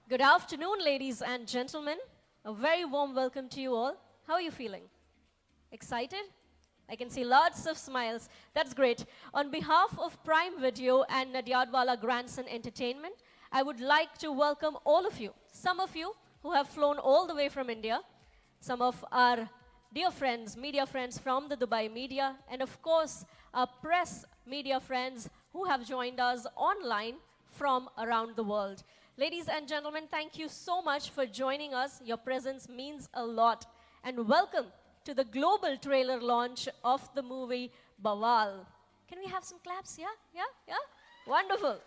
Good afternoon, ladies and gentlemen. A very warm welcome to you all. How are you feeling? Excited? I can see lots of smiles. That's great. On behalf of Prime Video and Nadiadwala Grandson Entertainment, I would like to welcome all of you. Some of you who have flown all the way from India, some of our dear friends, media friends from the Dubai media, and of course, our press media friends who have joined us online from around the world. Ladies and gentlemen, thank you so much for joining us. Your presence means a lot. And welcome to the global trailer launch of the movie Bawaal. Can we have some claps? Yeah? Wonderful.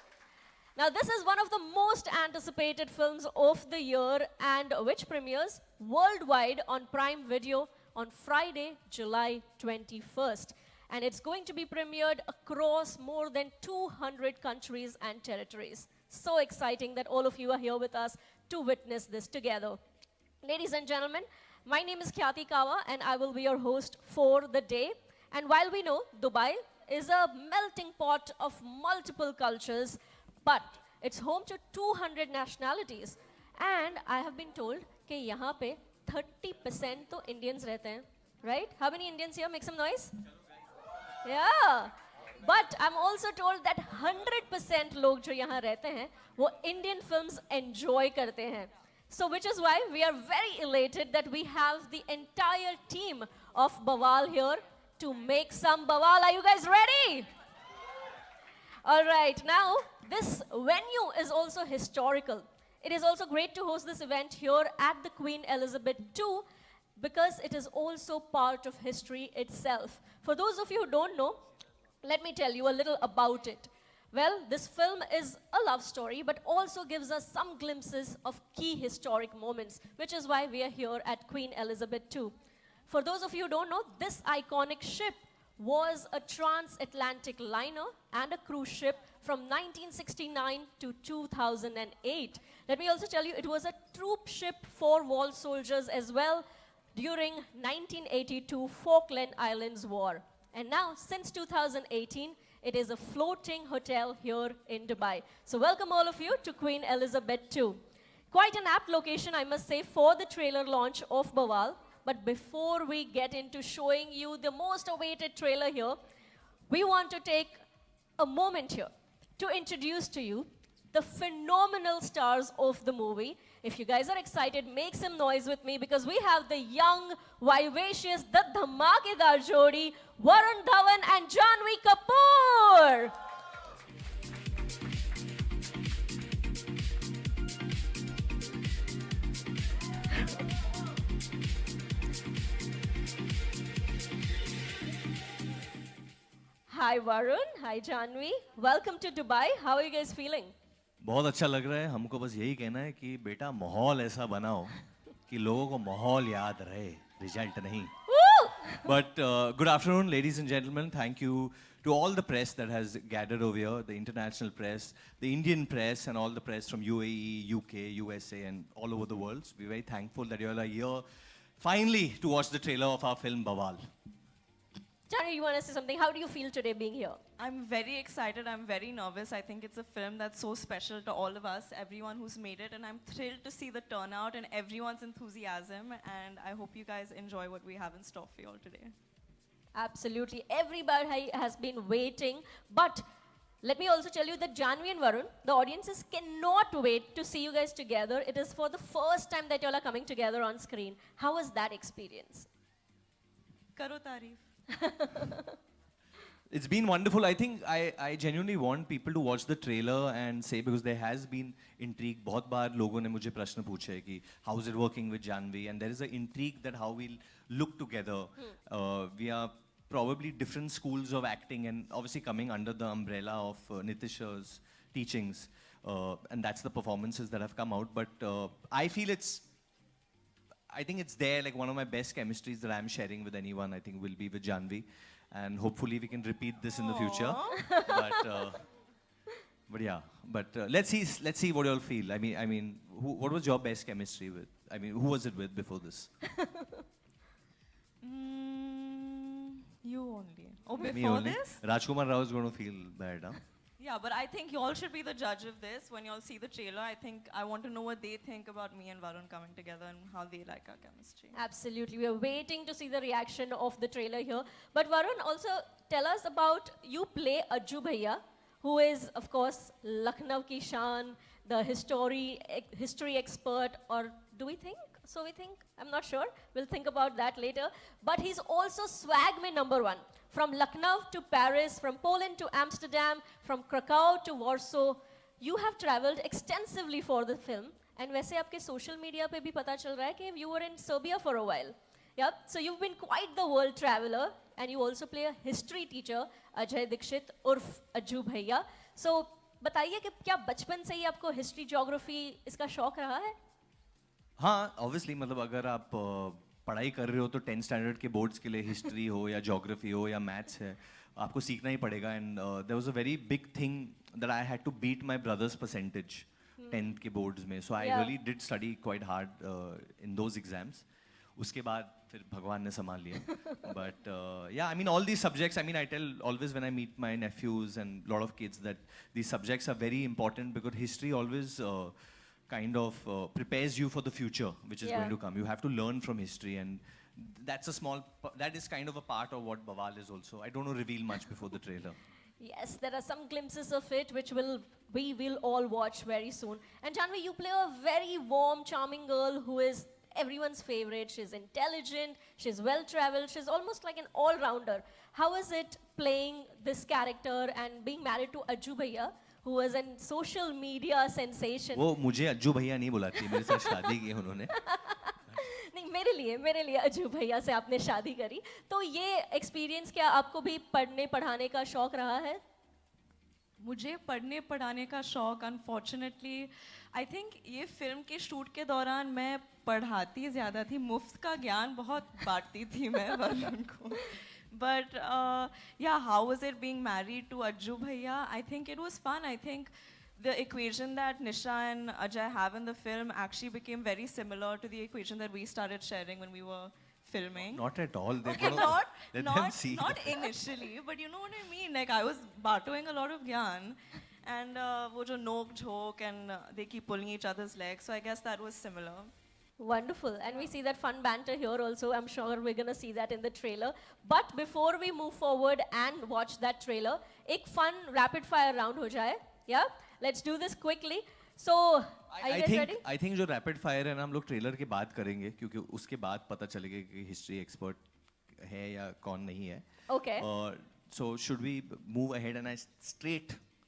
Now, this is one of the most anticipated films of the year and which premieres worldwide on Prime Video on Friday, July 21st. And it's going to be premiered across more than 200 countries and territories. So exciting that all of you are here with us to witness this together. Ladies and gentlemen, my name is Khyati Kawa and I will be your host for the day. And while we know Dubai is a melting pot of multiple cultures, but it's home to 200 nationalities. And I have been told कि यहाँ पे 30% तो Indians रहते हैं, right? How many Indians here? Make some noise. Yeah. But I'm also told that 100% लोग जो यहाँ रहते हैं, वो Indian films enjoy करते हैं. So which is why we are very elated that we have the entire team of Bawaal here to make some Bawaal. Are you guys ready? All right, now this venue is also historical. It is also great to host this event here at the Queen Elizabeth II because it is also part of history itself. For those of you who don't know, let me tell you a little about it. Well, this film is a love story, but also gives us some glimpses of key historic moments, which is why we are here at Queen Elizabeth II. For those of you who don't know, this iconic ship was a transatlantic liner and a cruise ship from 1969 to 2008. Let me also tell you, it was a troop ship for war soldiers as well during 1982 Falkland Islands War. And now, since 2018, it is a floating hotel here in Dubai. So welcome all of you to Queen Elizabeth II. Quite an apt location, I must say, for the trailer launch of Bawaal. But before we get into showing you the most awaited trailer here, we want to take a moment here to introduce to you the phenomenal stars of the movie. If you guys are excited, make some noise with me because we have the young, vivacious, the dhamakedar jodi, Varun, Dhawan and Jhanvi Kapoor. Hi Varun, hi Jhanvi. Welcome to Dubai. How are you guys feeling? बहुत अच्छा लग रहा है. हमको बस यही कहना है कि बेटा माहौल ऐसा बनाओ कि लोगों को माहौल याद रहे, रिजल्ट नहीं. But good afternoon, ladies and gentlemen. Thank you to all the press that has gathered over here, the international press, the Indian press, and all the press from UAE, UK, USA, and all over the world. We're very thankful that you all are here finally to watch the trailer of our film Bawaal. Jhanvi, you want to say something? How do you feel today being here? I'm very excited. I'm very nervous. I think it's a film that's so special to all of us, everyone who's made it. And I'm thrilled to see the turnout and everyone's enthusiasm. And I hope you guys enjoy what we have in store for you all today. Absolutely. Everybody has been waiting. But let me also tell you that Jhanvi and Varun, the audiences cannot wait to see you guys together. It is for the first time that you all are coming together on screen. How was that experience? Karo tareef. It's been wonderful. I think I genuinely want people to watch the trailer and say, because there has been intrigue. बहुत बार लोगों ने मुझे प्रश्न पूछे कि how is it working with Jhanvi, and there is an intrigue that how we'll look together. We are probably different schools of acting, and obviously coming under the umbrella of Nitish's teachings, and that's the performances that have come out. But I feel I think it's there, like one of my best chemistries that I'm sharing with anyone, I think will be with Jhanvi. And hopefully we can repeat this in the future. But yeah, let's see what you all feel. I mean, what was your best chemistry with? I mean, who was it with before this? You only. Oh, Me before only? this? Rajkumar Rao is going to feel bad, huh? Yeah, but I think you all should be the judge of this. When you all see the trailer, I want to know what they think about me and Varun coming together and how they like our chemistry. Absolutely. We are waiting to see the reaction of the trailer here. But Varun, also tell us about you play Ajju Bhaiya, who is, of course, Lucknow ki shaan, the history expert, or do we think? So we think? I'm not sure. We'll think about that later. But he's also swag mein #1. From Lucknow to Paris, from Poland to Amsterdam, from Krakow to Warsaw. You have traveled extensively for the film. And वैसे आपके social media पे भी पता चल रहा है कि you were in Serbia for a while. Yep. So you've been quite the world traveler. And you also play a history teacher, Ajay Dikshit, urf Ajju Bhaiya. So बताइए कि क्या बचपन से ही आपको history, geography इसका शौक रहा है? हाँ, obviously मतलब अगर आप पढ़ाई कर रहे हो तो 10th स्टैंडर्ड के बोर्ड्स के लिए हिस्ट्री हो या ज्योग्राफी हो या मैथ्स है, आपको सीखना ही पड़ेगा. And there was a very big thing that I had to beat my brother's percentage 10th के बोर्ड्स में. So I really did study quite hard in those exams. उसके बाद फिर भगवान ने संभाल लिया. But ya I mean all these subjects, I mean I tell always when I meet my nephews and lot of kids that these subjects are very important because history always kind of prepares you for the future which is going to come. You have to learn from history, and that is kind of a part of what Bawaal is also. I don't want to reveal much before the trailer. Yes, there are some glimpses of it which we will all watch very soon. And Jhanvi, you play a very warm, charming girl who is everyone's favorite. She's intelligent, she's well-traveled, she's almost like an all-rounder. How is it playing this character and being married to Ajju Bhaiya, who was a social media sensation? वो मुझे अज्जू भैया नहीं बुलाती, मेरे साथ शादी की उन्होंने. नहीं, मेरे लिए अज्जू भैया से आपने शादी करी. तो ये एक्सपीरियंस क्या आपको भी पढ़ने पढ़ाने का शौक रहा है? मुझे पढ़ने पढ़ाने का शौक अनफॉर्चुनेटली आई थिंक ये फिल्म के शूट के दौरान मैं पढ़ाती ज़्यादा थी, मुफ्त का ज्ञान बहुत बांटती थी मैं वरुण को. But yeah, how was it being married to Ajju Bhaiya? I think it was fun. I think the equation that Nisha and Ajay have in the film actually became very similar to the equation that we started sharing when we were filming. Not at all. Okay, not initially, but you know what I mean. Like I was bartering a lot of gyan, and wo jo nok jhok, and they keep pulling each other's legs. So I guess that was similar. Wonderful. And we see that fun banter here also. I'm sure we're going to see that in the trailer. But before we move forward and watch that trailer, ek fun rapid fire round ho jaye. Yeah? Let's do this quickly. So, are you guys ready? I think जो rapid fire है ना, हम लोग trailer के बाद करेंगे क्योंकि उसके बाद पता चलेगा कि हिस्ट्री एक्सपर्ट है या कौन नहीं है. Okay. So should we move ahead and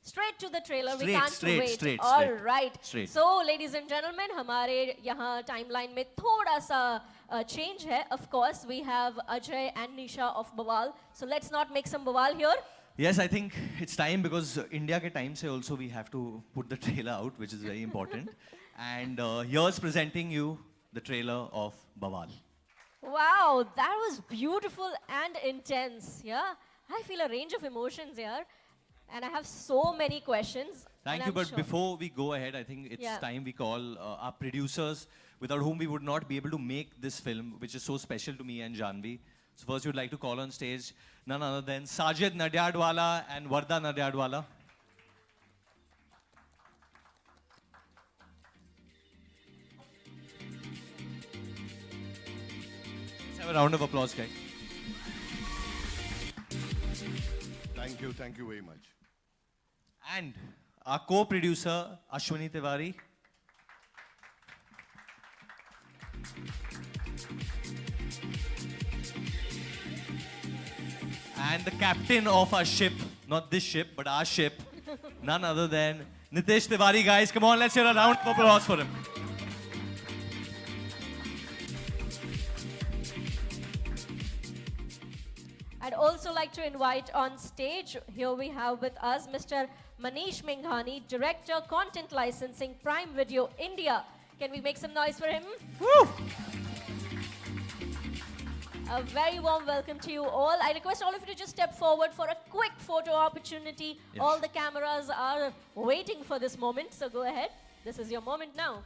Straight to the trailer. We can't wait. All right. So, ladies and gentlemen, हमारे यहाँ timeline में थोड़ा सा change है. Of course, we have Ajay and Nisha of Bawaal. So let's not make some Bawaal here. Yes, I think it's time because India के time से also we have to put the trailer out, which is very important. And here's presenting you the trailer of Bawaal. Wow, that was beautiful and intense. Yeah, I feel a range of emotions here. And I have so many questions. Thank you, but before we go ahead, I think it's time we call our producers, without whom we would not be able to make this film, which is so special to me and Jhanvi. So first, we'd like to call on stage none other than Sajid Nadyadwala and Varda Nadyadwala. Let's have a round of applause, guys. Thank you very much. And our co-producer, Ashwini Tiwari. And the captain of our ship, not this ship, but our ship, none other than Nitesh Tiwari. Guys, come on, let's hear a round of applause for him. I'd also like to invite on stage, here we have with us Mr. Manish Menghani, Director, Content Licensing, Prime Video, India. Can we make some noise for him? Woo! A very warm welcome to you all. I request all of you to just step forward for a quick photo opportunity. Yes. All the cameras are waiting for this moment, so go ahead. This is your moment now.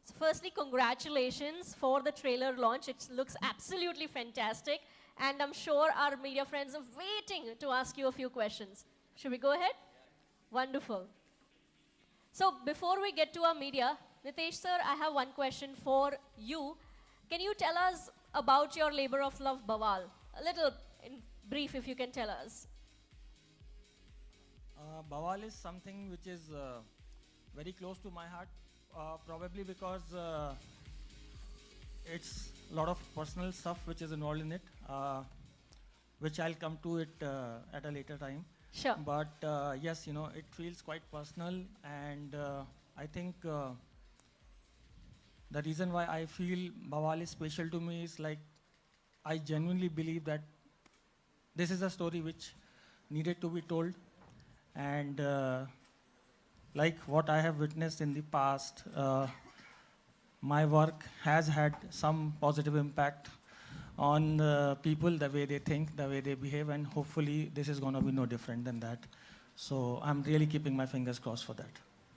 So firstly, congratulations for the trailer launch. It looks absolutely fantastic. And I'm sure our media friends are waiting to ask you a few questions. Should we go ahead? Wonderful. So before we get to our media, Nitesh sir, I have one question for you. Can you tell us about your labor of love, Bawaal? A little in brief, if you can tell us. Bawaal is something which is very close to my heart, probably because it's a lot of personal stuff which is involved in it, which I'll come to it at a later time. Sure. But yes, you know, it feels quite personal, and I think the reason why I feel Bawaal is special to me is like I genuinely believe that this is a story which needed to be told, and like what I have witnessed in the past, my work has had some positive impact on people, the way they think, the way they behave, and hopefully this is going to be no different than that. So I'm really keeping my fingers crossed for that.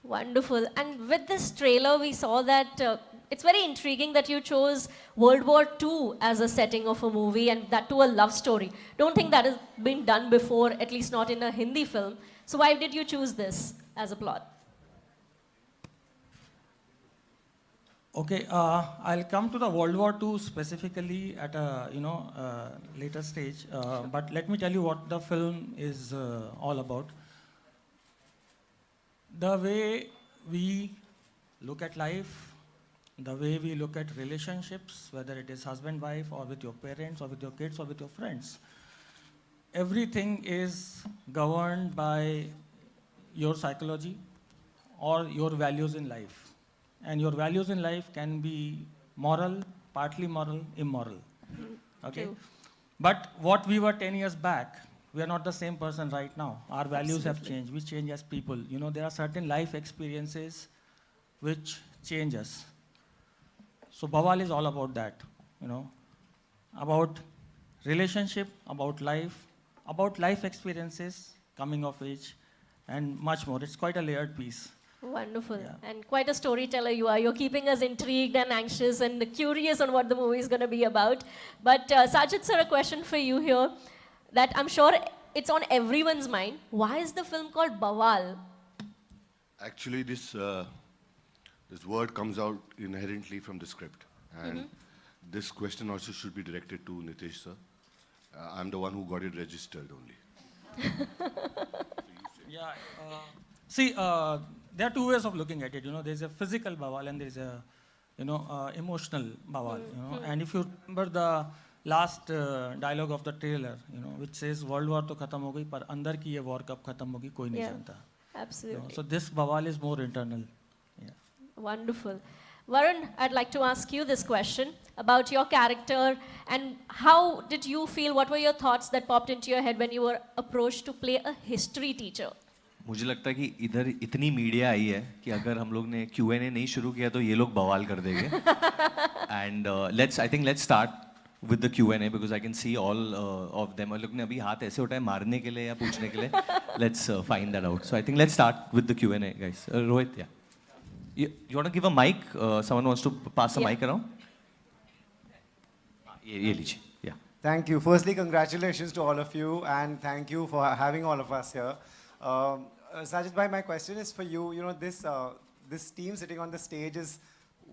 Wonderful. And with this trailer, we saw that it's very intriguing that you chose World War II as a setting of a movie, and that too a love story. Don't think that has been done before, at least not in a Hindi film. So why did you choose this as a plot? Okay, I'll come to the World War II specifically at a later stage. But let me tell you what the film is all about. The way we look at life, the way we look at relationships, whether it is husband-wife or with your parents or with your kids or with your friends, everything is governed by your psychology or your values in life. And your values in life can be moral, partly moral, immoral. Okay? True. But what we were 10 years back, we are not the same person right now. Our values have changed. We change as people. You know, there are certain life experiences which change us. So Bawaal is all about that, you know, about relationship, about life experiences, coming of age, and much more. It's quite a layered piece. Wonderful. Yeah. And quite a storyteller you are. You're keeping us intrigued and anxious and curious on what the movie is going to be about. But Sajid sir, a question for you here that I'm sure it's on everyone's mind. Why is the film called Bawaal? Actually, this word comes out inherently from the script. And this question also should be directed to Nitesh sir. I'm the one who got it registered only. Yeah. See, there are two ways of looking at it. You know, there's a physical Bawaal and there's a, emotional Bawaal. You know, and if you remember the last dialogue of the trailer, which says "World War तो खत्म हो गई, पर अंदर की ये war कब खत्म होगी कोई नहीं जानता." Absolutely. So this Bawaal is more internal. Yeah. Wonderful. Varun, I'd like to ask you this question about your character and how did you feel, what were your thoughts that popped into your head when you were approached to play a history teacher? मुझे लगता है कि इधर इतनी media आई है कि अगर हम लोग ने Q&A नहीं शुरू किया तो ये लोग बवाल कर देंगे. And let's start with the Q&A because I can see all of them. लोग ने अभी हाथ ऐसे उठाए मारने के लिए या पूछने के लिए. Let's find that out. So I think let's start with the Q&A, guys. Rohit, yeah. You want to give a mic? Someone wants to pass a mic around? ये लीजिए. Yeah. Thank you. Firstly, congratulations to all of you, and thank you for having all of us here. Sajid bhai, my question is for you. You know, this team sitting on the stage is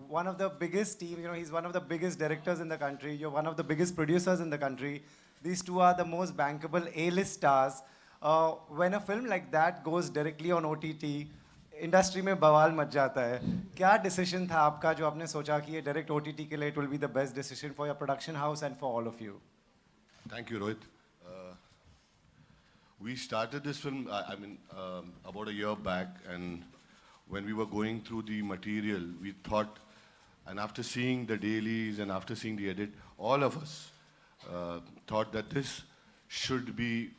one of the biggest team. You know, he's one of the biggest directors in the country. You're one of the biggest producers in the country. These two are the most bankable A-list stars. When a film like that goes directly on OTT, industry में बवाल much जाता है. क्या decision था आपका जो आपने सोचा कि ये डायरेक्ट OTT के लिए it will be the best decision for your production house and for all of you? Thank you, Rohit. We started this film, about a year back, and when we were going through the material, we thought, and after seeing the dailies and after seeing the edit, all of us thought that this should be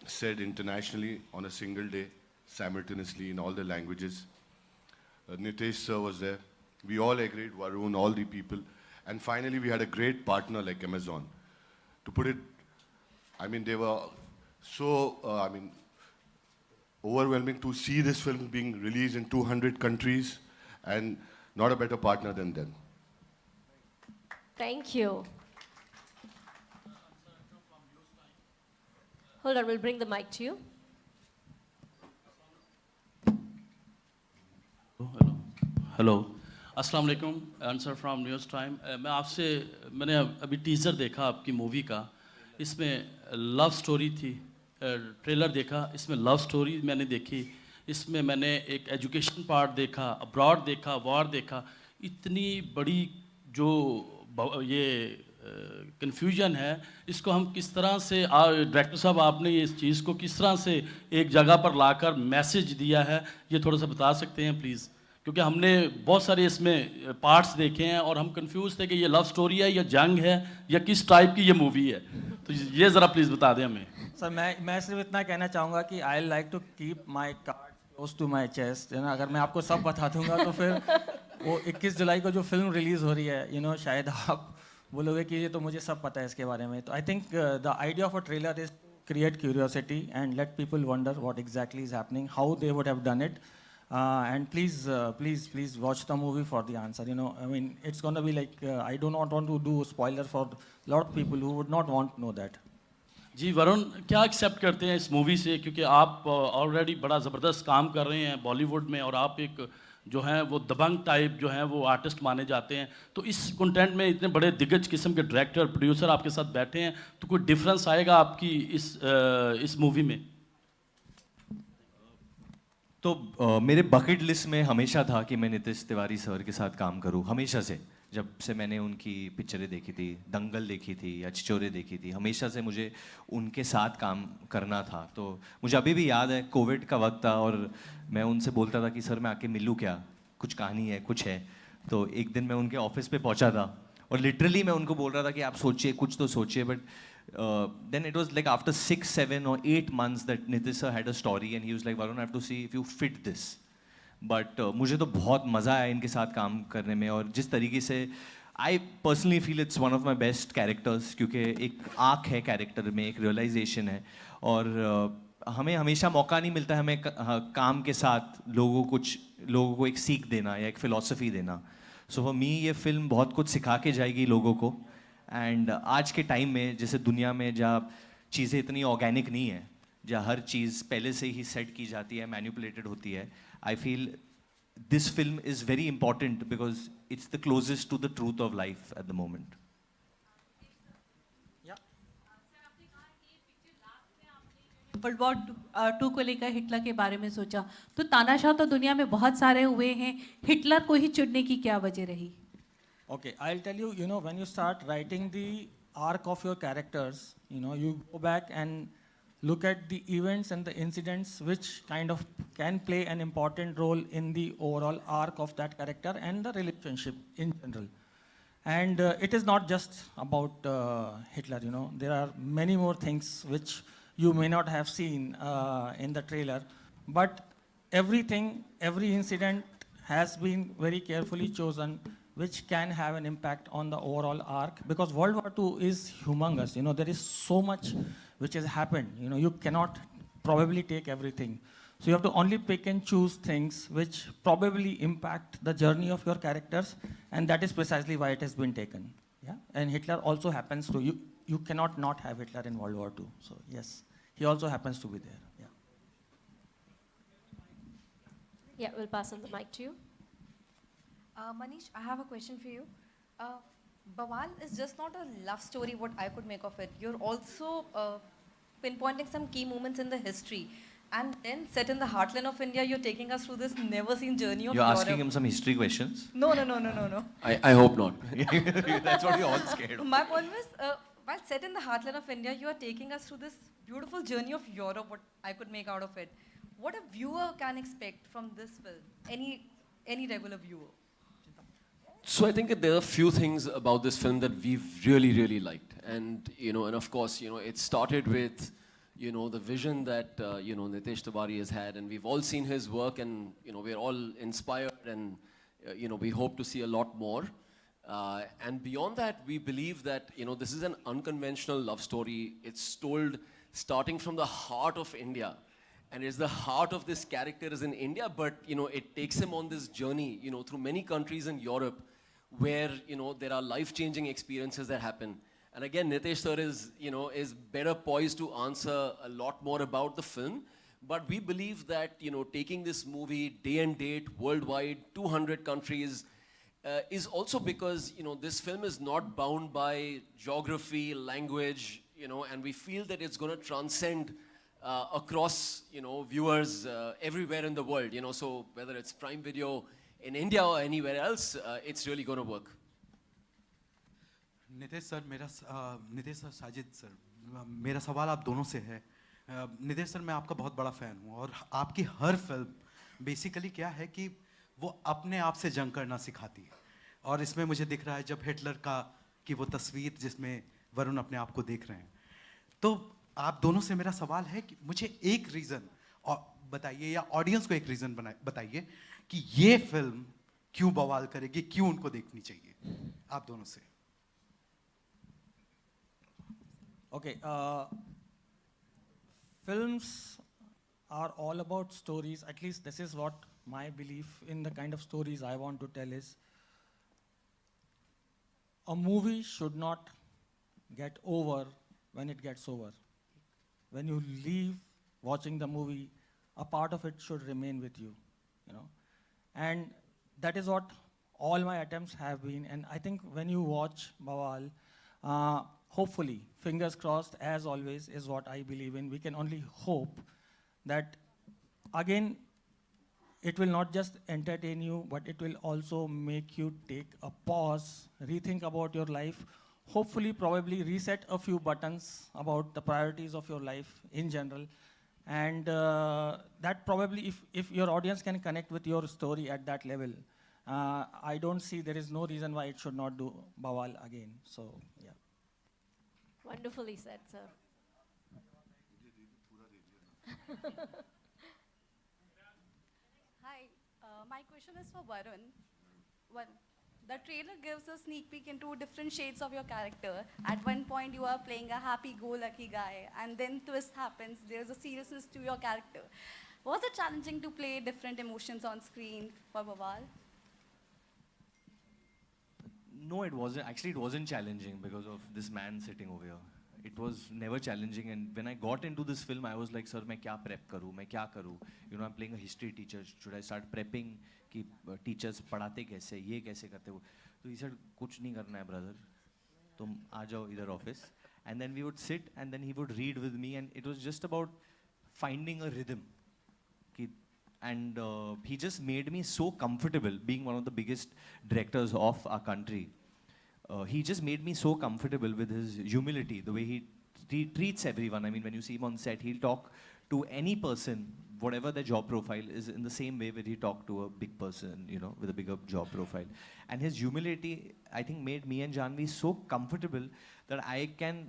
said internationally on a single day, simultaneously in all the languages. Nitesh sir was there. We all agreed, Varun, all the people. And finally, we had a great partner like Amazon. To put it, they were so, overwhelming to see this film being released in 200 countries, and not a better partner than them. Thank you. Hold on, we'll bring the mic to you. Hello अस्सलाम वालेकुम answer from news time मैं आपसे मैंने अभी teaser देखा आपकी movie का इसमें लव स्टोरी थी ट्रेलर देखा इसमें लव स्टोरी मैंने देखी इसमें मैंने एक एजुकेशन पार्ट देखा अब्रॉड देखा वॉर देखा इतनी बड़ी जो ये कन्फ्यूजन है इसको हम किस तरह से डायरेक्टर साहब आपने इस चीज़ को किस तरह से एक जगह पर लाकर मैसेज दिया है ये थोड़ा सा बता सकते हैं प्लीज़ क्योंकि हमने बहुत सारे इसमें पार्ट्स देखे हैं और हम कंफ्यूज थे कि ये लव स्टोरी है या जंग है या किस टाइप की ये मूवी है तो ये ज़रा प्लीज़ बता दें हमें सर मैं सिर्फ इतना कहना चाहूँगा कि I like to keep my card close to my chest है ना अगर मैं आपको सब बता दूंगा तो फिर वो 21 जुलाई को जो फिल्म रिलीज़ हो रही है शायद आप बोलोगे कि ये तो मुझे सब पता है इसके बारे में तो I think the idea of a trailer is create curiosity and let people wonder what exactly is happening, how they would have done it. And please watch the movie for the answer. I mean, it's going to be like, I do not want to do spoiler for a lot of people who would not want to know that. जी वरुण क्या accept करते हैं इस movie से क्योंकि आप already बड़ा ज़बरदस्त काम कर रहे हैं बॉलीवुड में और आप एक जो हैं वो दबंग टाइप जो हैं वो आर्टिस्ट माने जाते हैं तो इस कंटेंट में इतने बड़े दिग्गज किस्म के डायरेक्टर प्रोड्यूसर आपके साथ बैठे हैं तो कोई डिफरेंस आएगा आपकी इस मूवी में तो मेरे बकेट लिस्ट में हमेशा था कि मैं नीतीश तिवारी सर के साथ काम करूं हमेशा से जब से मैंने उनकी पिक्चरें देखी थी दंगल देखी थी या छिछोरे देखी थी हमेशा से मुझे उनके साथ काम करना था तो मुझे अभी भी याद है कोविड का वक्त था और मैं उनसे बोलता था कि सर मैं आके मिलूँ क्या कुछ कहानी है कुछ है तो एक दिन मैं उनके ऑफिस पे पहुंचा था और लिटरली मैं उनको बोल रहा था कि आप सोचिए कुछ तो सोचिए but then it was like after 6, 7 or 8 months that Nitish sir had a story and he was like Varun I have to see if you fit this but मुझे तो बहुत मज़ा आया इनके साथ काम करने में और जिस तरीके से I personally feel it's one of my best characters क्योंकि एक आँख है कैरेक्टर में एक रियलाइजेशन है और हमें हमेशा मौका नहीं मिलता है हमें काम के साथ लोगों को एक सीख देना या एक फ़िलॉसफी देना सो फॉर मी ये फिल्म बहुत कुछ सिखा के जाएगी लोगों को एंड आज के टाइम में जैसे दुनिया में जहाँ चीज़ें इतनी ऑर्गेनिक नहीं है जहाँ हर चीज़ पहले से ही सेट की जाती है मैनिपुलेटेड होती है I feel this film is very important because it's the closest to the truth of life at the moment world war 2 को लेकर हिटलर के बारे में सोचा तो तानाशाह तो दुनिया में बहुत सारे हुए हैं हिटलर को ही चुनने की क्या वजह रही Okay, I'll tell you, when you start writing the arc of your characters, you go back and look at the events and the incidents which kind of can play an important role in the overall arc of that character and the relationship in general. And it is not just about Hitler, there are many more things which you may not have seen in the trailer, but every incident has been very carefully chosen which can have an impact on the overall arc because World War II is humongous. There is so much which has happened. You cannot probably take everything. So you have to only pick and choose things which probably impact the journey of your characters, and that is precisely why it has been taken. Yeah? And Hitler also happens to, you cannot not have Hitler in World War II. So yes, he also happens to be there. Yeah. Yeah, we'll pass on the mic to you. Manish, I have a question for you. Bawaal is just not a love story, what I could make of it. You're also pinpointing some key moments in the history. And then set in the heartland of India, you're taking us through this never-seen journey of You're Europe. asking him some history questions? No. I hope not. That's what we're all scared of. My point was, while set in the heartland of India, you are taking us through this beautiful journey of Europe, what I could make out of it. What a viewer can expect from this film, any regular viewer? So I think there are a few things about this film that we've really liked, and and of course, it started with, the vision that Nitish Tiwari has had, and we've all seen his work, and we're all inspired, and we hope to see a lot more. And beyond that, we believe that this is an unconventional love story. It's told starting from the heart of India. And it's the heart of this character is in India, but it takes him on this journey, through many countries in Europe, where there are life-changing experiences that happen. And again, Nitish sir is better poised to answer a lot more about the film. But we believe that, you know, taking this movie day and date, worldwide, 200 countries, is also because, you know, this film is not bound by geography, language, you know, and we feel that it's going to transcend across, you know, viewers everywhere in the world, you know, so whether it's Prime Video in India or anywhere else, it's really going to work. Nitesh sir Sajid sir मेरा सवाल आप दोनों से है Nitesh sir मैं आपका बहुत बड़ा फ़ैन हूँ और आपकी हर फिल्म बेसिकली क्या है कि वो अपने आप से जंग करना सिखाती है और इसमें मुझे दिख रहा है जब हिटलर की वो तस्वीर जिसमें वरुण अपने आप को देख रहे हैं तो आप दोनों से मेरा सवाल है कि मुझे एक रीज़न बताइए या ऑडियंस को एक रीज़न बताइए कि ये फिल्म क्यों बवाल करेगी क्यों उनको देखनी चाहिए आप दोनों से Okay, films are all about stories. At least this is what my belief in the kind of stories I want to tell is. A movie should not get over when it gets over. When you leave watching the movie, a part of it should remain with you, you know. And that is what all my attempts have been. And I think when you watch Bawaal, hopefully, fingers crossed, as always, is what I believe in. We can only hope that, again, it will not just entertain you, but it will also make you take a pause, rethink about your life, hopefully, probably reset a few buttons about the priorities of your life in general. And that probably, if your audience can connect with your story at that level, I don't see there is no reason why it should not do Bawaal again. So, yeah. Wonderfully said, sir. Hi, my question is for Varun. The trailer gives a sneak peek into different shades of your character. At one point, you are playing a happy-go-lucky guy, and then twist happens. There's a seriousness to your character. Was it challenging to play different emotions on screen for Bawaal? No, it wasn't. Actually, it wasn't challenging because of this man sitting over here. It was never challenging. And when I got into this film, I was like, sir, मैं क्या prep करूँ? मैं क्या करूँ? You know, I'm playing a history teacher. Should I start prepping? कि teachers पढ़ाते कैसे? ये कैसे करते वो? So he said, कुछ नहीं करना है, brother. तुम आ जाओ इधर office. And then we would sit, and then he would read with me, and it was just about finding a rhythm. And he just made me so comfortable, being one of the biggest directors of our country. He just made me so comfortable with his humility, the way he treats everyone. I mean, when you see him on set, he'll talk to any person, whatever their job profile is, in the same way where he talked to a big person, you know, with a bigger job profile. And his humility, I think, made me and Jhanvi so comfortable that I can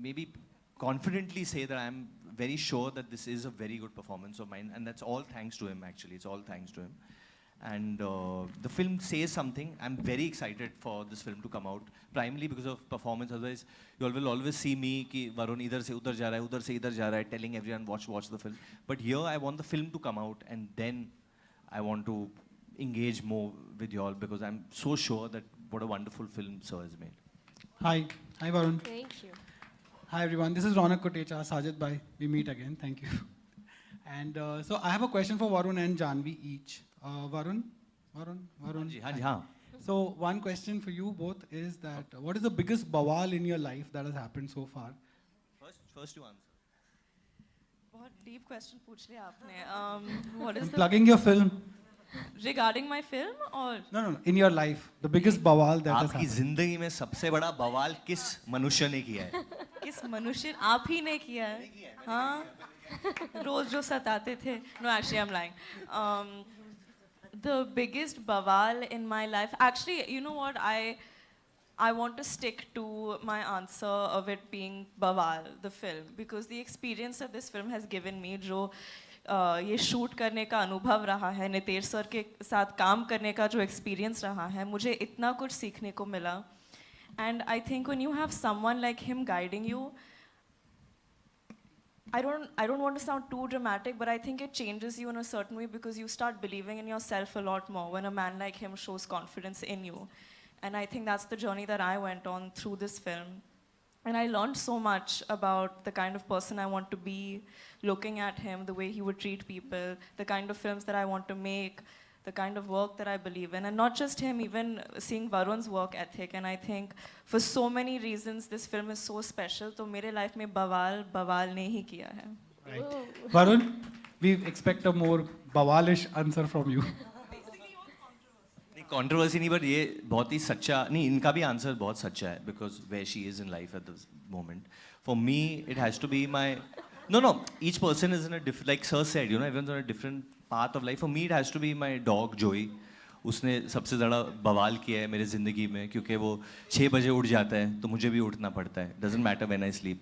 maybe confidently say that I'm very sure that this is a very good performance of mine, and that's all thanks to him, actually. It's all thanks to him. And the film says something. I'm very excited for this film to come out, primarily because of performance. Otherwise, you all will always see me कि Varun इधर से उधर जा रहा है, उधर से इधर जा रहा है, telling everyone watch the film. But here, I want the film to come out, and then I want to engage more with you all because I'm so sure that what a wonderful film Sir has made. Hi Varun. Thank you. Hi everyone, this is Ronak Kotecha, Sajid Bhai. We meet again, thank you. And so I have a question for Varun and Jhanvi each. Varun. Haan ji, haan. So one question for you both is that what is the biggest Bawaal in your life that has happened so far? First to answer. बहुत deep question पूछ लिया आपने. What is I'm the plugging your film. regarding my film or? No, in your life, the biggest Bawaal that has आपकी happened. जिंदगी में सबसे बड़ा बवाल किस मनुष्य ने किया है? किस मनुष्य आप ही ने किया है? हाँ. रोज जो सताते थे. No, actually, I'm lying. The biggest Bawaal in my life, actually, you know what, I want to stick to my answer of it being Bawaal, the film, because the experience that this film has given me, जो ये shoot करने का अनुभव रहा है, Nitesh sir के साथ काम करने का जो experience रहा है, मुझे इतना कुछ सीखने को मिला. And I think when you have someone like him guiding you, I don't want to sound too dramatic, but I think it changes you in a certain way because you start believing in yourself a lot more when a man like him shows confidence in you. And I think that's the journey that I went on through this film. And I learned so much about the kind of person I want to be, looking at him, the way he would treat people, the kind of films that I want to make, the kind of work that I believe in. And not just him, even seeing Varun's work ethic. And I think for so many reasons, this film is so special. So मेरे life में Bawaal ने ही किया है. Right. Varun, we expect a more Bawaalish answer from you. Controversy नहीं, but ये बहुत ही सच्चा नहीं, इनका भी आंसर बहुत सच्चा है, because way she is in life at the moment. For me it has to be my no, each person is in a different, like sir said, you know, everyone's on a different path of life. For me it has to be my dog Joey. उसने सबसे ज़्यादा बवाल किया है मेरी ज़िंदगी में, क्योंकि वो 6 बजे उठ जाता है तो मुझे भी उठना पड़ता है. Doesn't matter when I sleep.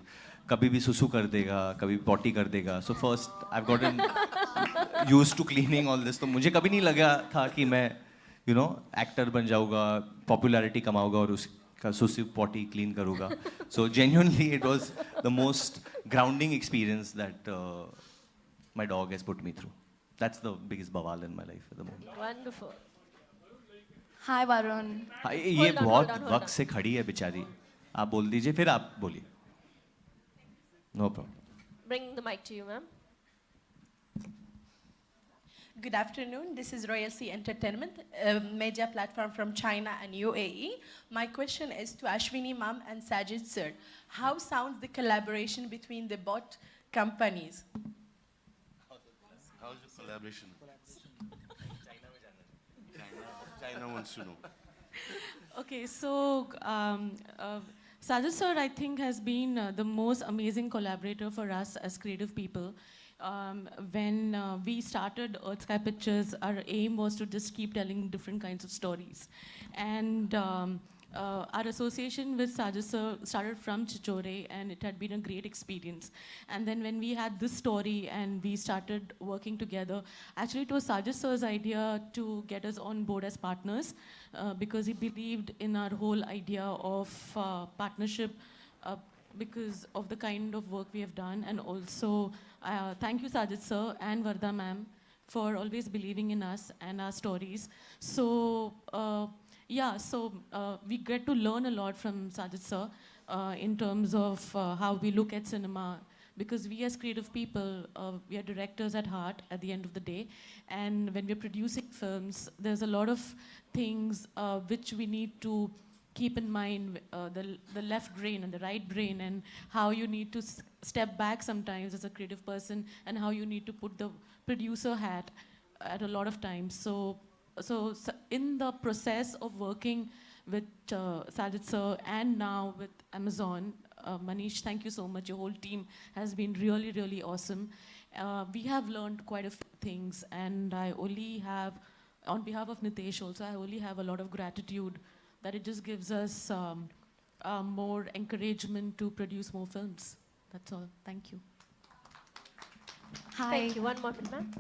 कभी भी सुसु कर देगा, कभी पॉटी कर देगा. So first I got an used to cleaning all this. तो मुझे कभी नहीं लगा था कि मैं एक्टर बन जाऊँगा, पॉपुलैरिटी कमाऊँगा और उसका सुसु पॉटी क्लीन करूँगा. So genuinely it was the most grounding experience that my dog has put me through. That's the biggest bawaal in my life at the moment. Wonderful. Hi, Varun. हाँ, ये बहुत वक्त से खड़ी है बेचारी. आप बोल दीजिए, फिर आप बोलिए. No problem. Bring the mic to you, ma'am. Good afternoon. This is Royal Sea Entertainment, a media platform from China and UAE. My question is to Ashwini ma'am and Sajid sir. How sounds the collaboration between the both companies? How's the collaboration? China wants to know. Okay, so Sajid sir, I think, has been the most amazing collaborator for us as creative people. When we started Earth Sky Pictures, our aim was to just keep telling different kinds of stories. And our association with Sajid sir started from Chichore, and it had been a great experience. And then when we had this story and we started working together, actually it was Sajid sir's idea to get us on board as partners, because he believed in our whole idea of partnership, because of the kind of work we have done. And also thank you Sajid sir and Varda ma'am for always believing in us and our stories. So we get to learn a lot from Sajid sir in terms of how we look at cinema, because we as creative people, we are directors at heart at the end of the day. And when we're producing films, there's a lot of things which we need to keep in mind, the left brain and the right brain, and how you need to step back sometimes as a creative person, and how you need to put the producer hat at a lot of times. So in the process of working with Sajid sir and now with Amazon, Manish, thank you so much. Your whole team has been really, really awesome. We have learned quite a few things, and I only have, on behalf of Nitesh also, I only have a lot of gratitude that it just gives us more encouragement to produce more films. That's all. Thank you. Hi. Thank you. One more minute, ma'am.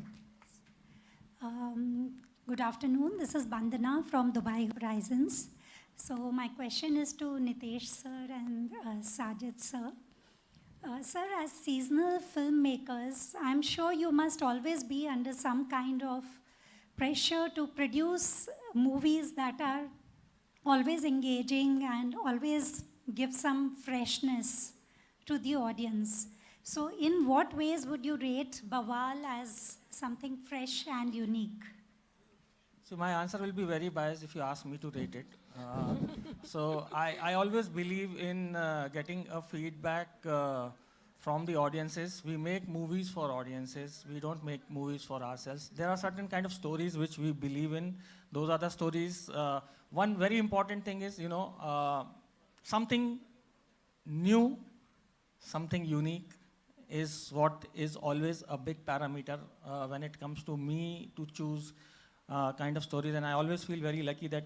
Good afternoon. This is Bandana from Dubai Horizons. So my question is to Nitesh sir and Sajid sir. Sir, as seasonal filmmakers, I'm sure you must always be under some kind of pressure to produce movies that are always engaging and always give some freshness to the audience. So in what ways would you rate Bawaal as something fresh and unique? So my answer will be very biased if you ask me to rate it. So I always believe in getting a feedback from the audiences. We make movies for audiences. We don't make movies for ourselves. There are certain kind of stories which we believe in. Those are the stories. One very important thing is, something new, something unique is what is always a big parameter when it comes to me to choose kind of stories. And I always feel very lucky that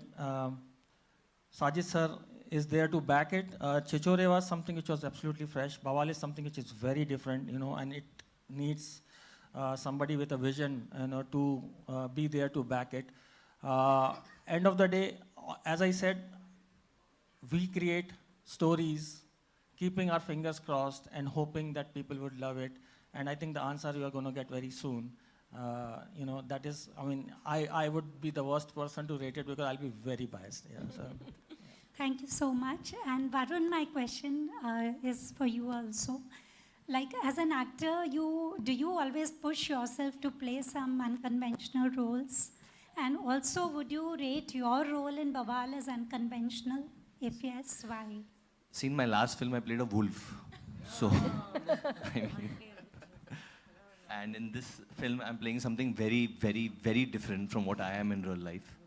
Sajid sir is there to back it. Chichore was something which was absolutely fresh. Bawaal is something which is very different, and it needs somebody with a vision, to be there to back it. End of the day, as I said, we create stories, keeping our fingers crossed and hoping that people would love it. And I think the answer you are going to get very soon. That is, I would be the worst person to rate it because I'll be very biased. Yeah, so. Thank you so much. And Varun, my question is for you also. Like as an actor, do you always push yourself to play some unconventional roles? And also, would you rate your role in Bawaal as unconventional? If yes, why? See, in my last film, I played a wolf. So, I mean, and in this film, I'm playing something very, very, very different from what I am in real life,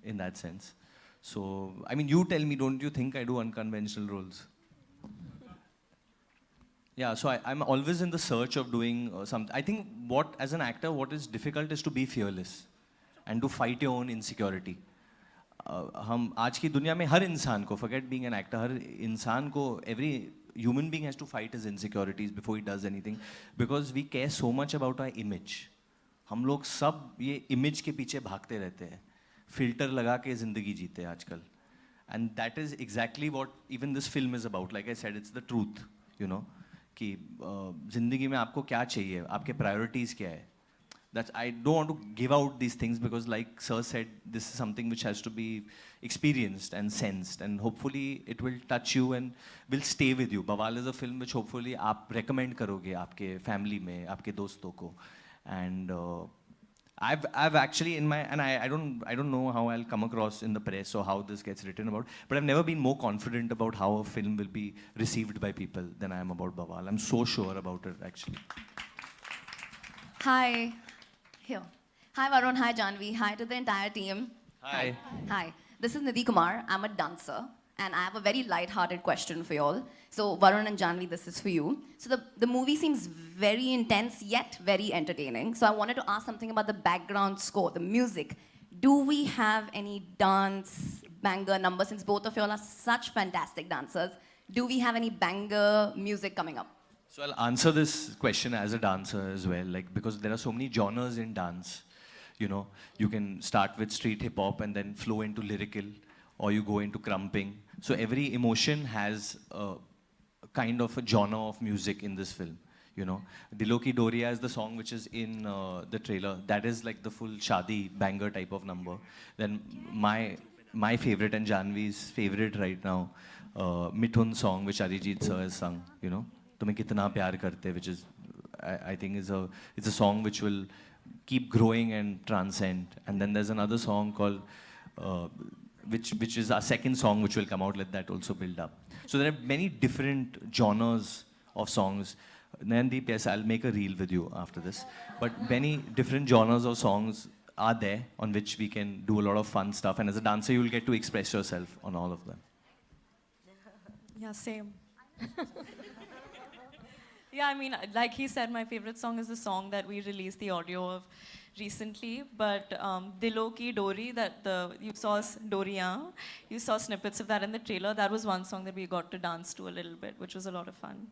in that sense. So, I mean, you tell me, don't you think I do unconventional roles? Yeah, so I'm always in the search of doing something. I think as an actor, what is difficult is to be fearless and to fight your own insecurity. हम आज की दुनिया में हर इंसान को, forget being an actor, हर इंसान को, every human being has to fight his insecurities before he does anything, because we care so much about our image. हम लोग सब ये image के पीछे भागते रहते हैं, filter लगा के ज़िंदगी जीते हैं आजकल. And that is exactly what even this film is about. Like I said, it's the truth, you know, कि ज़िंदगी में आपको क्या चाहिए, आपके priorities क्या है. I don't want to give out these things because, like Sir said, this is something which has to be experienced and sensed, and hopefully it will touch you and will stay with you. Bawaal is a film which hopefully आप recommend करोगे आपके family में, आपके दोस्तों को, and I've actually in my, and I don't know how I'll come across in the press or how this gets written about, but I've never been more confident about how a film will be received by people than I am about Bawaal. I'm so sure about it actually. Hi. Here. Hi Varun, hi Jhanvi, hi to the entire team. Hi. Hi. This is Nidhi Kumar. I'm a dancer and I have a very light-hearted question for you all. So Varun and Jhanvi, this is for you. So the movie seems very intense yet very entertaining. So I wanted to ask something about the background score, the music. Do we have any dance banger number, since both of you all are such fantastic dancers? Do we have any banger music coming up? So I'll answer this question as a dancer as well, like, because there are so many genres in dance. You know, you can start with street hip hop and then flow into lyrical, or you go into crumping. So every emotion has a kind of a genre of music in this film. You know, Dilo Ki Doriya is the song which is in the trailer. That is like the full shadi banger type of number. Then my favorite and Jhanvi's favorite right now, Mithun song which Arijit sir has sung. You know. तुम्हें कितना प्यार करते, which is I think it's a song which will keep growing and transcend. And then there's another song called which is our second song which will come out. Let that also build up. So there are many different genres of songs. Nayandeep, yes, I'll make a reel with you after this. But many different genres of songs are there on which we can do a lot of fun stuff. And as a dancer, you will get to express yourself on all of them. Yeah, same. Yeah, I mean, like he said, my favorite song is the song that we released the audio of recently. But Dilo Ki Dori, you saw Doriyan, you saw snippets of that in the trailer. That was one song that we got to dance to a little bit, which was a lot of fun.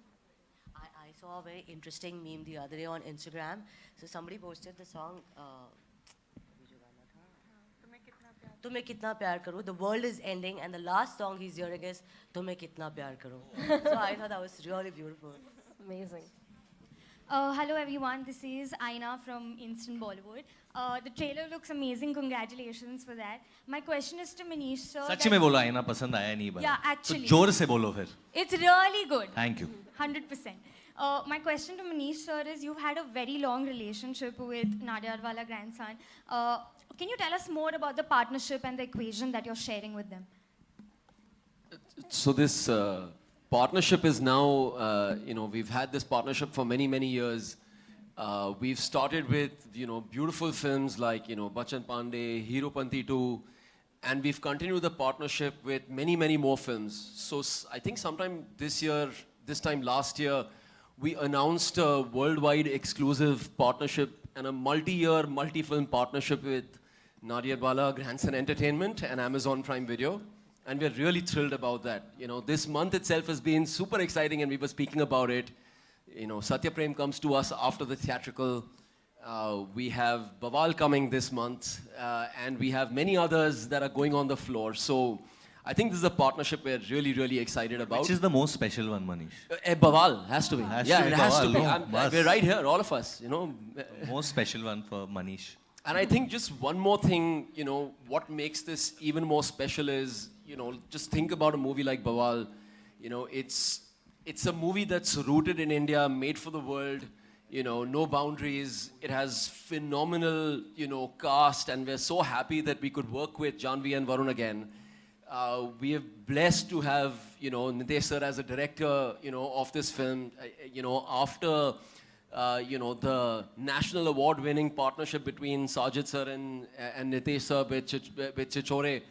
I saw a very interesting meme the other day on Instagram. So somebody posted the song, Tumhe Kitna Pyar Karo. The world is ending and the last song he's hearing is Tumhe Kitna Pyar Karo. So I thought that was really beautiful. Amazing. Hello everyone, this is Aina from Instant Bollywood. The trailer looks amazing, congratulations for that. My question is to Manish sir. सच्ची में बोलो आईना पसंद आया नहीं बार. Yeah, actually. तो जोर से बोलो फिर. It's really good. Thank you. 100%. My question to Manish sir is, you've had a very long relationship with Nadiadwala grandson. Can you tell us more about the partnership and the equation that you're sharing with them? So this partnership is now, we've had this partnership for many, many years. We've started with, beautiful films like, Bachchan Pandey, Hero Panti 2, and we've continued the partnership with many, many more films. So I think sometime this time last year, we announced a worldwide exclusive partnership and a multi-year, multi-film partnership with Nadiadwala Grandson Entertainment and Amazon Prime Video. And we're really thrilled about that. This month itself has been super exciting and we were speaking about it. Satya Prem comes to us after the theatrical. We have Bawaal coming this month. And we have many others that are going on the floor. So I think this is a partnership we're really, really excited about. Which is the most special one, Manish? Bawaal has to be. It has to be. Bas. We're right here, all of us. Most special one for Manish. And I think just one more thing, what makes this even more special is, you know, just think about a movie like Bawaal. You know, it's a movie that's rooted in India, made for the world. You know, no boundaries. It has phenomenal, you know, cast, and we're so happy that we could work with Jhanvi and Varun again. We are blessed to have, you know, Nitesh sir as a director, you know, of this film. You know, after, you know, the national award-winning partnership between Sajid sir and Nitesh sir with Chichore,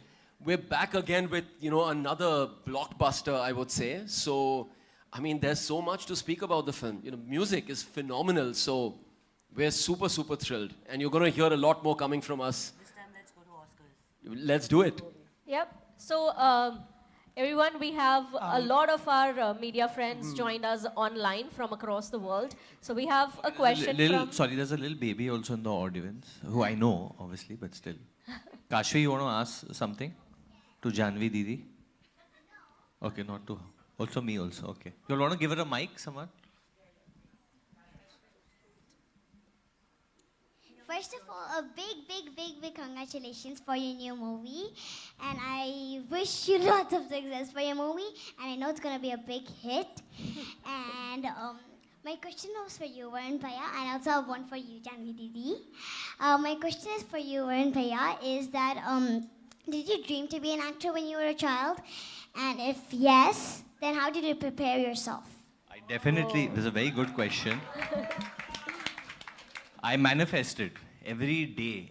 we're back again with, you know, another blockbuster, I would say. So, I mean, there's so much to speak about the film. You know, music is phenomenal, so we're super, super thrilled. And you're going to hear a lot more coming from us. This time, let's go to Oscars. Let's do it. Yep. So, everyone, we have a lot of our media friends joined us online from across the world. So, we have a question from... Sorry, there's a little baby also in the audience, who I know, obviously, but still. Kashvi, you want to ask something to Jhanvi Didi? Okay, not to her. Also me also, okay. You want to give her a mic, someone? First of all, a big congratulations for your new movie. And I wish you lots of success for your movie. And I know it's going to be a big hit. And my question was for you, Varun Bhaiya, and I also have one for you, Jhanvi Didi. My question is for you, Varun Bhaiya, is that did you dream to be an actor when you were a child? And if yes, then how did you prepare yourself? I definitely, this is a very good question. I manifested every day,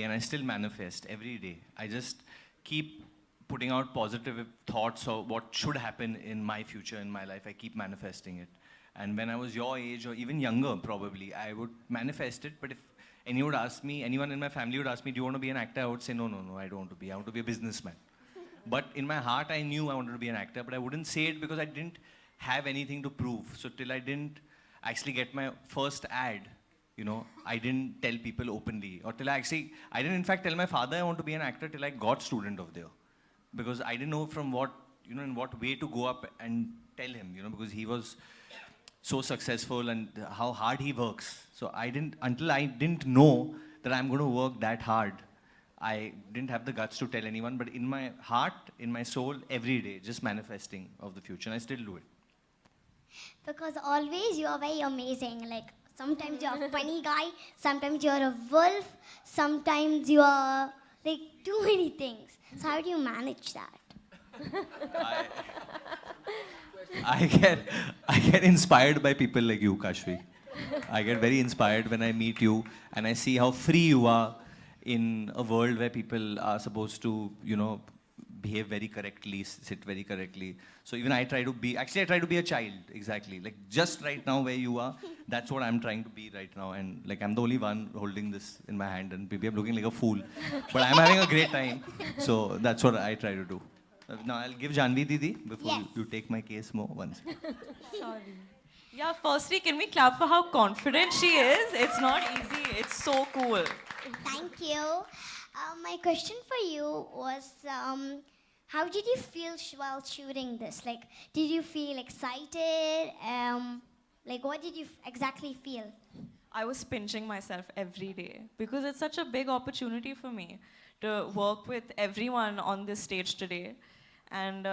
and I still manifest every day. I just keep putting out positive thoughts of what should happen in my future, in my life. I keep manifesting it. And when I was your age, or even younger probably, I would manifest it. But if anyone would ask me, anyone in my family would ask me, do you want to be an actor? I would say, no, I don't want to be. I want to be a businessman. But in my heart, I knew I wanted to be an actor, but I wouldn't say it because I didn't have anything to prove. So till I didn't actually get my first ad, you know, I didn't tell people openly. Or till I didn't in fact tell my father I want to be an actor till I got student of there. Because I didn't know from what, you know, in what way to go up and tell him, you know, because he was so successful and how hard he works. So until I didn't know that I'm going to work that hard, I didn't have the guts to tell anyone, but in my heart, in my soul, every day, just manifesting of the future, and I still do it. Because always you are very amazing. Like, sometimes you are a funny guy, sometimes you are a wolf, sometimes you are, like, too many things. So how do you manage that? I get inspired by people like you, Kashvi. I get very inspired when I meet you, and I see how free you are in a world where people are supposed to, you know, behave very correctly, sit very correctly. So even I try to be a child, exactly. Like just right now where you are, that's what I'm trying to be right now. And like I'm the only one holding this in my hand and maybe I'm looking like a fool. But I'm having a great time. So that's what I try to do. Now I'll give Jhanvi Didi before you take my case more once. Sorry. Yeah, firstly, can we clap for how confident she is? It's not easy. It's so cool. Thank you. My question for you was, how did you feel while shooting this? Like, did you feel excited? Like, what did you exactly feel? I was pinching myself every day because it's such a big opportunity for me to work with everyone on this stage today. And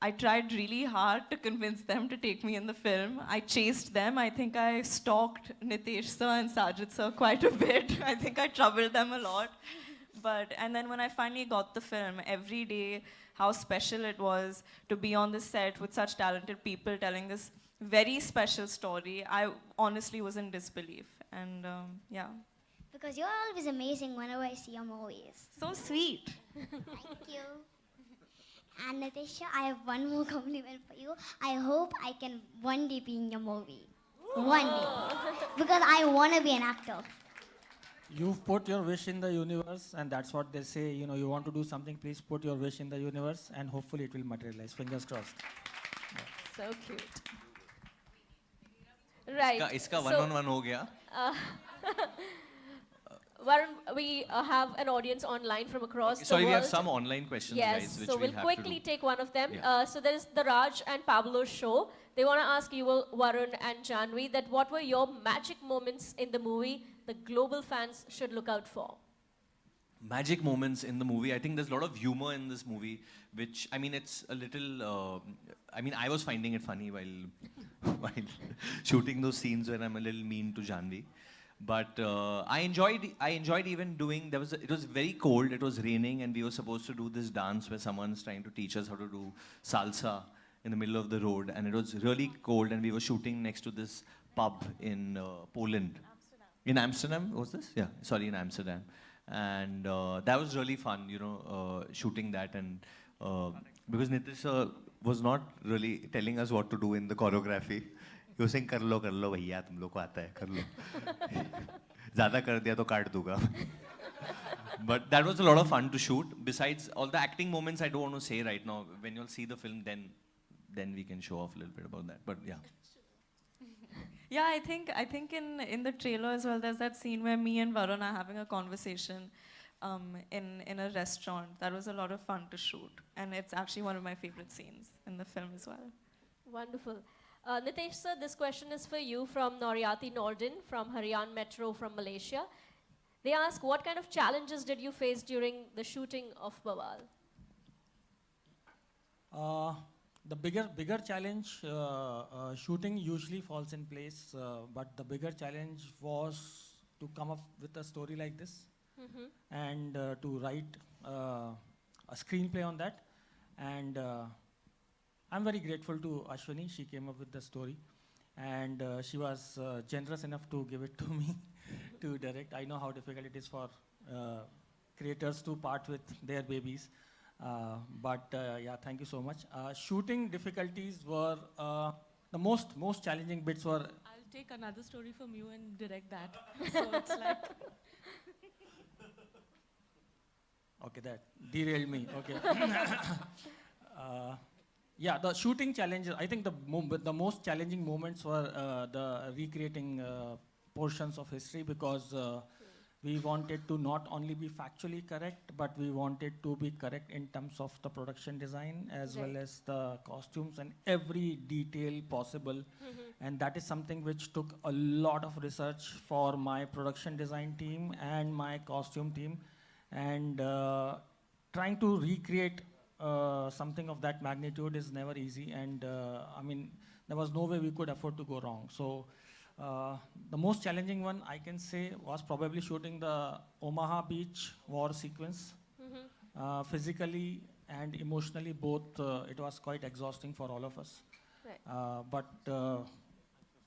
I tried really hard to convince them to take me in the film. I chased them. I think I stalked Nitesh sir and Sajid sir quite a bit. I think I troubled them a lot. And then when I finally got the film, every day, how special it was to be on the set with such talented people telling this very special story. I honestly was in disbelief. And yeah. Because you're always amazing whenever I see your movies. So sweet. Thank you. And Natasha, I have one more compliment for you. I hope I can one day be in your movie. One day. Because I want to be an actor. You've put your wish in the universe, and that's what they say. You know, you want to do something, please put your wish in the universe, and hopefully it will materialize. Fingers crossed. So cute. Right. Iska one-on-one ho gaya. Varun, we have an audience online from across the Sorry, world. we have some online questions, guys, which so we'll have quickly to do. take one of them. Yeah. So there is the Raj and Pablo show. They want to ask you, Varun and Jhanvi, that what were your magic moments in the movie the global fans should look out for? magic moments in the movie. I think there's a lot of humor in this movie, which, I mean, it's a little, I mean, I was finding it funny while shooting those scenes when I'm a little mean to Jhanvi. But I enjoyed even doing, it was very cold, it was raining, and we were supposed to do this dance where someone's trying to teach us how to do salsa in the middle of the road, and it was really cold, and we were shooting next to this pub in Poland. In Amsterdam, was this? Yeah, sorry, in Amsterdam. And that was really fun, you know, shooting that. And because Nitish was not really telling us what to do in the choreography. He was saying, kar lo bhaiya, tum log ko aata hai, kar lo. Zyada kar diya to kaat दूंगा. But that was a lot of fun to shoot. Besides all the acting moments, I don't want to say right now. When you'll see the film, then we can show off a little bit about that. But yeah. Yeah, I think in the trailer as well, there's that scene where me and Varun are having a conversation in a restaurant. That was a lot of fun to shoot, and it's actually one of my favorite scenes in the film as well. Wonderful. Nitesh sir, this question is for you from Noryati Nordin from Harian Metro from Malaysia. They ask, what kind of challenges did you face during the shooting of Bawaal? The bigger challenge, shooting usually falls in place, but the bigger challenge was to come up with a story like this and to write a screenplay on that. And I'm very grateful to Ashwini. She came up with the story, and she was generous enough to give it to me to direct. I know how difficult it is for creators to part with their babies. But yeah, thank you so much. Shooting difficulties were the most challenging bits were. I'll take another story from you and direct that. So it's like. Okay, that derailed me. Okay. Yeah, the shooting challenges. I think the most challenging moments were the recreating portions of history, because we wanted to not only be factually correct, but we wanted to be correct in terms of the production design as well as the costumes and every detail possible. And that is something which took a lot of research for my production design team and my costume team. And trying to recreate something of that magnitude is never easy. And I mean, there was no way we could afford to go wrong. So. The most challenging one I can say was probably shooting the Omaha Beach war sequence. Physically and emotionally both, it was quite exhausting for all of us. Right. But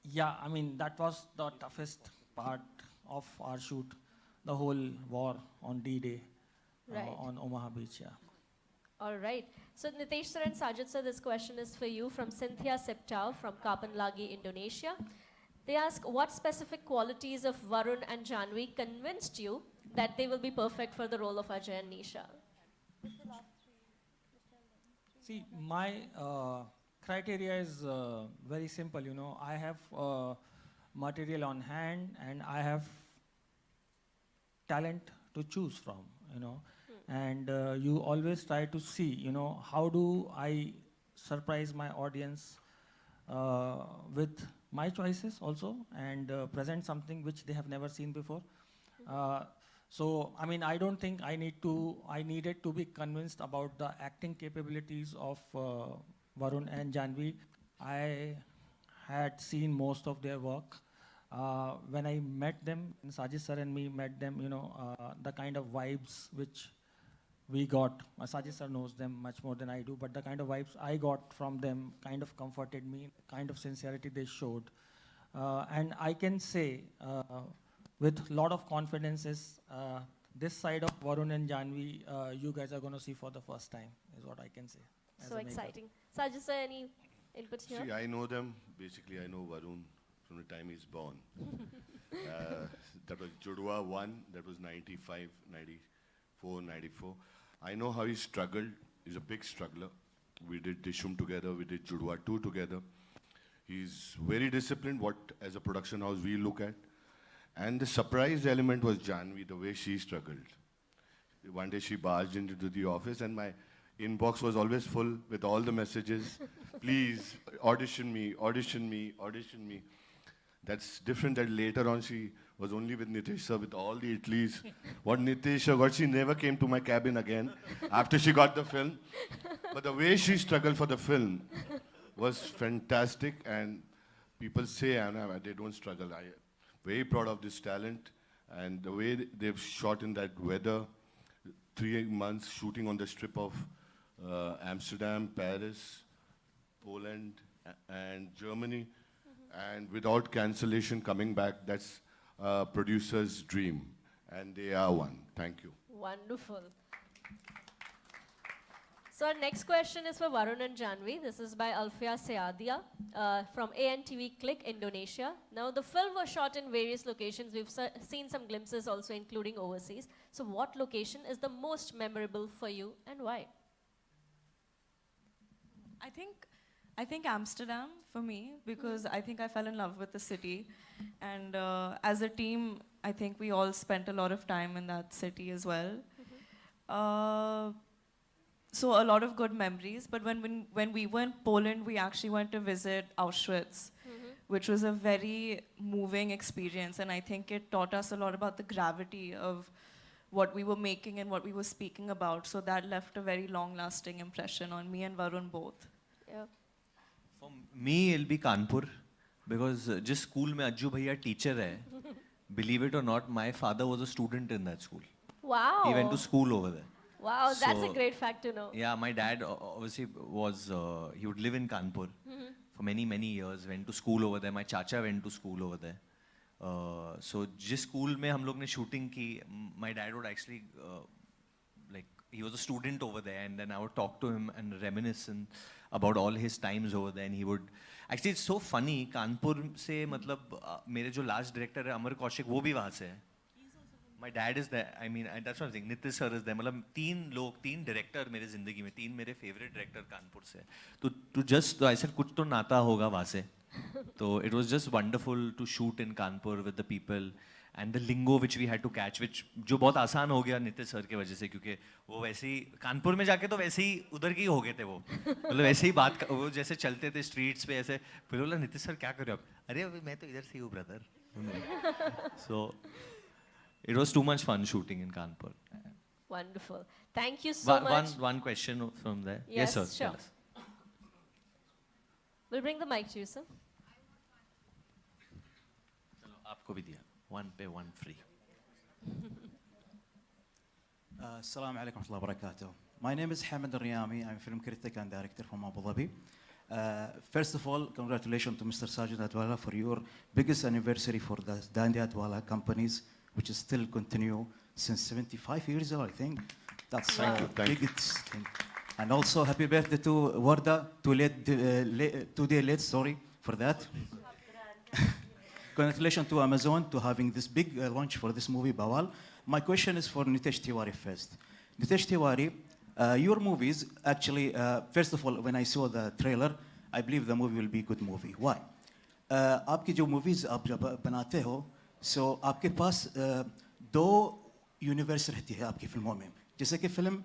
yeah, I mean, that was the toughest part of our shoot, the whole war on D-Day on Omaha Beach, yeah. All right. So Nitesh sir and Sajid sir, this question is for you from Cynthia Septau from Kapan Lagi, Indonesia. They ask, what specific qualities of Varun and Jhanvi convinced you that they will be perfect for the role of Ajay and Nisha? See, my criteria is very simple, you know. I have material on hand and I have talent to choose from, you know. And you always try to see, you know, how do I surprise my audience with my choices also, and present something which they have never seen before. So, I mean, I don't think I needed to be convinced about the acting capabilities of Varun and Jhanvi. I had seen most of their work. When I met them, Sajid sir and me met them, you know, the kind of vibes which we got, Sajid sir knows them much more than I do, but the kind of vibes I got from them kind of comforted me, kind of sincerity they showed. And I can say with a lot of confidence is this side of Varun and Jhanvi, you guys are going to see for the first time, is what I can say. So exciting. Sajid sir, any input here? See, I know them, basically I know Varun from the time he's born. That was Judwa 1, that was 95, 94, 94. I know how he struggled. He's a big struggler. We did Dishum together. We did Judwa 2 together. He's very disciplined, what as a production house we look at. And the surprise element was Jhanvi, the way she struggled. One day she barged into the office and my inbox was always full with all the messages. Please, audition me, audition me, audition me. That's different that later on she was only with Nitesh sir with all the Italies. What Nitesh sir got, she never came to my cabin again after she got the film. But the way she struggled for the film was fantastic, and people say they don't struggle. I'm very proud of this talent, and the way they've shot in that weather, 3 months shooting on the strip of Amsterdam, Paris, Poland, and Germany, and without cancellation coming back, that's a producer's dream, and they are one. Thank you. Wonderful. So our next question is for Varun and Jhanvi. This is by Alfia Seadia from ANTV Click, Indonesia. Now, the film was shot in various locations. We've seen some glimpses also, including overseas. So what location is the most memorable for you and why? I think Amsterdam for me, because I think I fell in love with the city. And as a team, I think we all spent a lot of time in that city as well. So a lot of good memories. But when we were in Poland, we actually went to visit Auschwitz, which was a very moving experience. And I think it taught us a lot about the gravity of what we were making and what we were speaking about. So that left a very long-lasting impression on me and Varun both. Yeah. For me, it'll be Kanpur, because just school mein Ajju bhaiya teacher hai. Believe it or not, my father was a student in that school. Wow. He went to school over there. Wow, that's a So, great fact to know. Yeah, my dad obviously was, he would live in Kanpur for many, many years, went to school over there. My chacha went to school over there. So, जिस school में हम लोग ने shooting की, my dad would actually, like, he was a student over there, and then I would talk to him and reminisce about all his times over there, and he would, actually it's so funny, Kanpur से मतलब मेरे जो last director है अमर कौशिक, वो भी वहाँ से है. My dad is there. I mean, that's what I'm saying. Nitish sir is there. मतलब तीन director मेरे जिंदगी में, 3 मेरे favorite director कानपुर से. तो just, I said कुछ तो नाता होगा वहाँ से. So it was just wonderful to shoot in Kanpur with the people and the lingo which we had to catch, which जो बहुत आसान हो गया नितिश सर के वजह से, क्योंकि वो वैसे ही कानपुर में जाके तो वैसे ही उधर के ही हो गए थे वो, मतलब वैसे ही बात वो जैसे चलते थे स्ट्रीट्स पे ऐसे, फिर बोला नितिश सर क्या कर रहे हो आप, अरे मैं तो इधर से ही हूँ brother. So it was too much fun shooting in Kanpur. Wonderful. Thank you so much. One question from there. Yes, sir. sure. We'll bring the mic to you, sir. चलो आपको भी दिया. One pay, one free. Assalamu alaikum wa barakatuh. My name is Hamid Riyami. I'm a film critic and director from Abu Dhabi. First of all, congratulations to Mr. Sajid Adwala for your biggest anniversary for the Dandy Adwala companies, which is still continue since 75 years old, I think. That's Thank you. biggest thing. And also, happy birthday to Warda, today late, sorry for that. Congratulations to Amazon to having this big launch for this movie, Bawaal. My question is for Nitesh Tiwari first. Nitesh Tiwari, your movies, actually, first of all, when I saw the trailer, I believe the movie will be a good movie. Why? आपकी जो movies आप जब बनाते हो, so आपके पास 2 universe रहती है आपकी फिल्मों में. जैसे कि फिल्म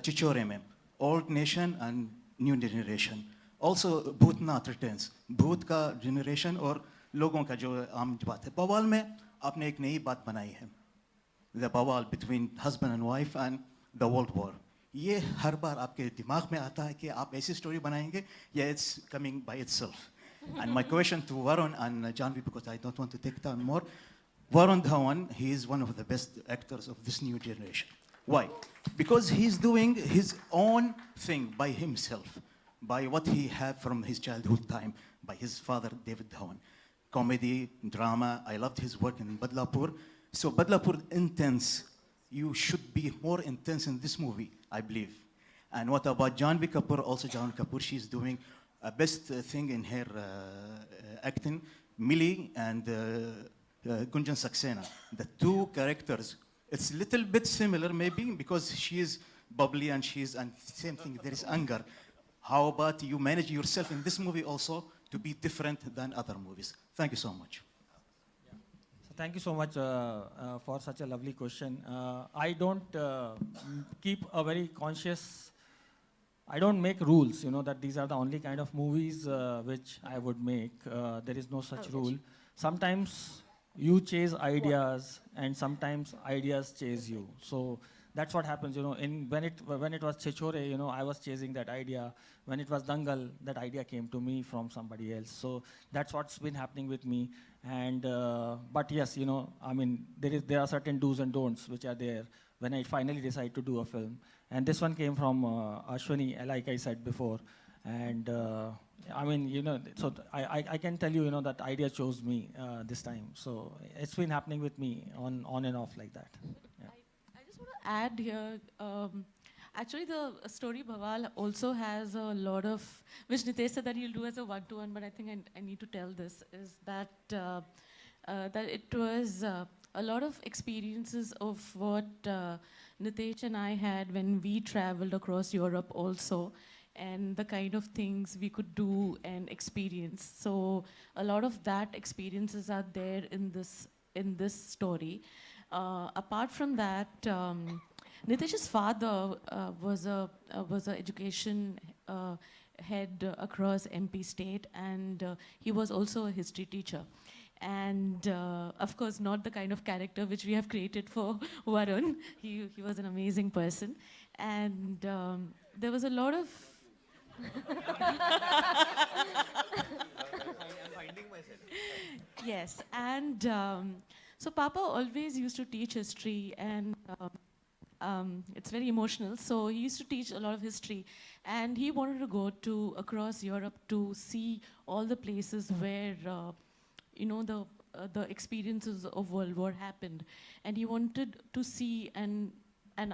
चिचोरे में, Old Nation and New Generation. Also, Bhootnath returns. भूत का generation और लोगों का जो आम बात है. बवाल में आपने एक नई बात बनाई है. The Bawaal between husband and wife and the World War. ये हर बार आपके दिमाग में आता है कि आप ऐसी स्टोरी बनाएंगे या it's coming by itself. And my question to Varun and Jhanvi, because I don't want to take time more. Varun Dhawan, he is one of the best actors of this new generation. Why? Because he's doing his own thing by himself, by what he had from his childhood time, by his father, David Dhawan. Comedy, drama, I loved his work in Badlapur. So Badlapur intense, you should be more intense in this movie, I believe. And what about Jhanvi Kapoor? Also Jhanvi Kapoor, she's doing a best thing in her acting. Millie and Gunjan Saxena, the 2 characters, it's a little bit similar maybe because she is bubbly and same thing, there is anger. How about you manage yourself in this movie also to be different than other movies? Thank you so much. Thank you so much for such a lovely question. I don't keep a very conscious, I don't make rules, you know, that these are the only kind of movies which I would make. There is no such rule. Sometimes, you chase ideas, and sometimes ideas chase you. So that's what happens, when it was Chechore, I was chasing that idea. When it was Dangal, that idea came to me from somebody else. So that's what's been happening with me. And but yes, there are certain do's and don'ts which are there when I finally decide to do a film. And this one came from Ashwini, like I said before. And so I can tell you, that idea chose me this time. So it's been happening with me on and off like that. Yeah. I just want to add here, actually the story Bawaal also has a lot of, which Nitesh said that he'll do as a one-to-one, but I think I need to tell this, is that that it was a lot of experiences of what Nitesh and I had when we traveled across Europe also, and the kind of things we could do and experience. So a lot of that experiences are there in this story. Apart from that, Nitesh's father was a education head across MP state, and he was also a history teacher. And of course, not the kind of character which we have created for Varun. He was an amazing person. And there was a lot of... Yes, and so Papa always used to teach history, and it's very emotional. So he used to teach a lot of history, and he wanted to go across Europe to see all the places where the experiences of World War happened, and he wanted to see and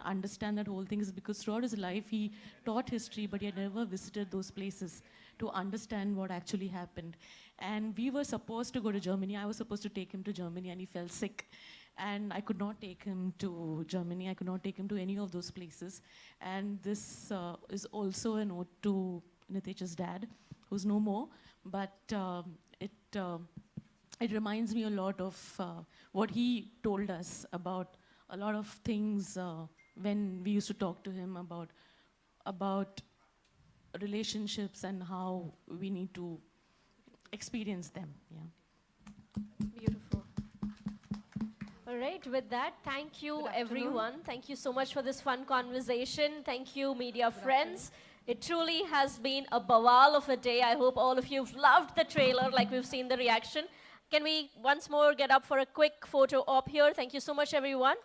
understand that whole thing, is because throughout his life he taught history, but he had never visited those places to understand what actually happened. And we were supposed to go to Germany. I was supposed to take him to Germany, and he fell sick. And I could not take him to Germany. I could not take him to any of those places. And this is also a note to Nitesh's dad, who's no more. But it reminds me a lot of what he told us about a lot of things when we used to talk to him about relationships and how we need to experience them. Yeah. Beautiful. All right, with that, thank you everyone. Thank you so much for this fun conversation. Thank you, media friends. It truly has been a Bawaal of a day. I hope all of you have loved the trailer, like we've seen the reaction. Can we once more get up for a quick photo op here? Thank you so much, everyone.